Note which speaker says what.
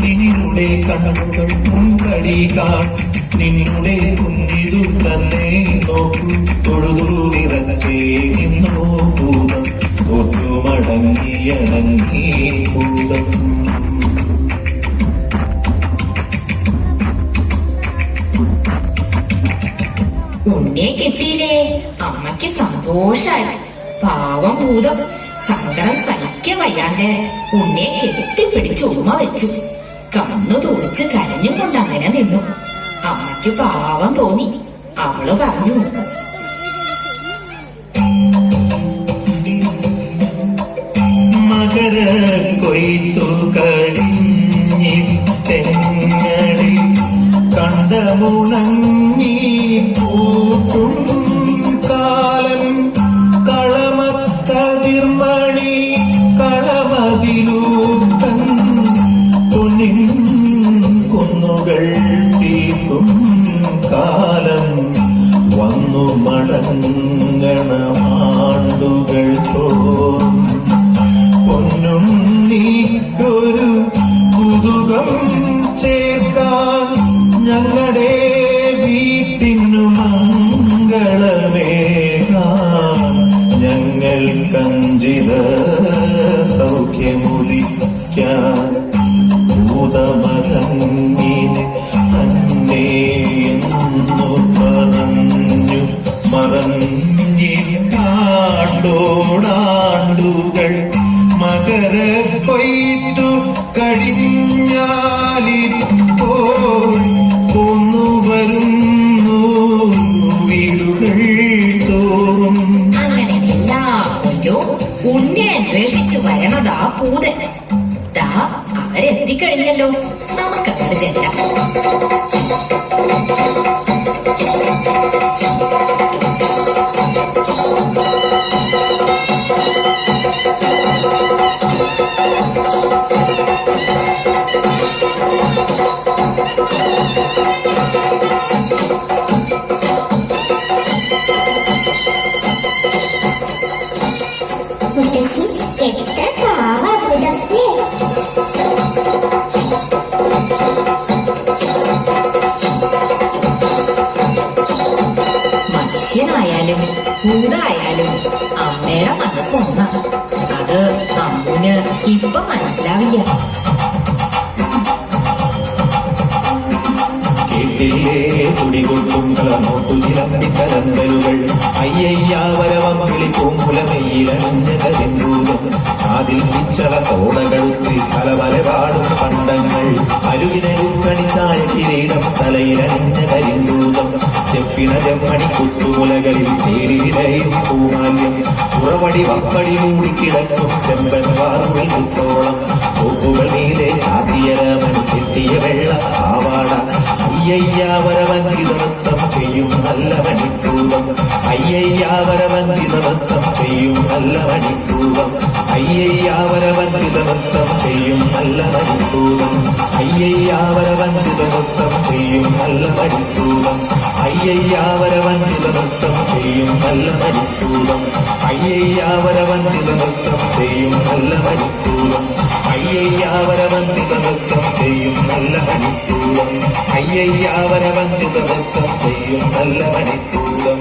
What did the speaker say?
Speaker 1: നിന്നുടെ കണ്ണുകൾ മുൻപടികാൻ നിന്നുടെ കുഞ്ഞിതു തന്നെ നോക്കൂ തൊഴുതു വിറച്ചേ നിന്നോ ഭൂതം തൊട്ടുമടങ്ങിയടങ്ങി ഭൂതം.
Speaker 2: ഉണ്ണിയെ കിട്ടിയില്ലേ? അമ്മയ്ക്ക് സന്തോഷായി. പാവം ഭൂതം സങ്കടം സഹിക്കാൻ വയ്യാണ്ട് ഉണ്ണിയെ കെട്ടിപ്പിടിച്ച് ഉമ്മ വെച്ചു. കണ്ണു തുറച്ച് കരഞ്ഞും കൊണ്ട് അങ്ങനെ നിന്നു. അമ്മയ്ക്ക് പാവം തോന്നി. അവള് പറഞ്ഞു,
Speaker 1: മകര കൊയ്ത്തു കഴിഞ്ഞിട്ടെങ്ങടി കണ്ടമുണങ്ങി പൂട്ടും കാലം കളമത്തതിർമണി കളമതിലൂത്തൻ പൊന്നിൻ കുന്നുകൾ തീർക്കും കാലം വന്നു മടങ്ങണമാണ്ടുകൾ തോറും പൊന്നും നീക്കൊരു കുതുകം ചേർക്കാൻ ഞങ്ങളുടെ വീട്ടിനു മംഗളമേകാൻ ഞങ്ങൾ കഞ്ചിത സൗഖ്യമുദിക്കാൻ ഭൂതമതങ്ങിനെ തന്നെ എന്നു പറഞ്ഞു മറഞ്ഞിട്ടാണ്ടോടാണ്ടുകൾ മകര കൊയ്ത്തു കഴിഞ്ഞാലിപ്പോൾ പോന്നു വരുന്നു വീടുകൾ തോറും.
Speaker 2: അങ്ങനെ എല്ലാ കൊല്ലവും ഉണ്ണി അന്വേഷിച്ചു വരണതാ പൂതൻ. ദാ അവരെത്തിക്കഴിഞ്ഞല്ലോ. നമുക്കങ്ങോട്ട് ചെല്ലാം. മനുഷ്യനായാലും ഭൂതായാലും അമ്മയുടെ മനസ്സൊന്ന. അത് അമ്മുന് ഇപ്പൊ മനസ്സിലാവില്ല.
Speaker 1: കേട്ടില്ലേ കുടികൊട്ടും കളമോട്ടു ചിലമ്പിക്കലന്തലുകൾ അയ്യയ്യാവരവം വിളിപ്പൂങ്കുലമയിലണിഞ്ഞ കരിമ്പൂതം അതിൽ പിച്ചള തോടകളുത്തി കലവലപാടും പണ്ടങ്ങൾ അരുവിനരുക്കണിച്ചായ കിരീടം തലയിലണിഞ്ഞ കരിമ്പൂതം ചെപ്പിണ ചെമ്മണി കുത്തുമുലകളിൽ തേരിലയും പൂമാല്യം പുറവടി വപ്പടി മൂടിക്കിടക്കും ചെമ്പൻ വാറുകൾ കുത്തോളം പൂപ്പുകൾ മീതെ ചാത്തിയരമൻ കെട്ടിയ വെള്ള പാവാട അയ്യയ്യാവരവഞ്ചിത നൃത്തം ചെയ്യും നല്ല മണിപ്പൂവം അയ്യയ്യാവരവഞ്ചിത നൃത്തം ചെയ്യും നല്ല മണിപ്പൂവം അയ്യയ്യാവരവഞ്ചിത നൃത്തം ചെയ്യും നല്ല മണിപ്പൂവം അയ്യയ്യാവരവഞ്ചിത നൃത്തം ചെയ്യും നല്ല മണിപ്പൂവം അയ്യയ്യാവരവഞ്ചിത നൃത്തം ചെയ്യും നല്ല മണിപ്പൂവം അയ്യയ്യാവരവഞ്ചിത നൃത്തം ചെയ്യും നല്ല മണിപ്പൂവം അയ്യയ്യാവരവഞ്ചിത നൃത്തം ചെയ്യും നല്ല മണിപ്പൂവം അയ്യയ്യാവരവഞ്ചിത നൃത്തം ചെയ്യും നല്ല മണിപ്പൂവം.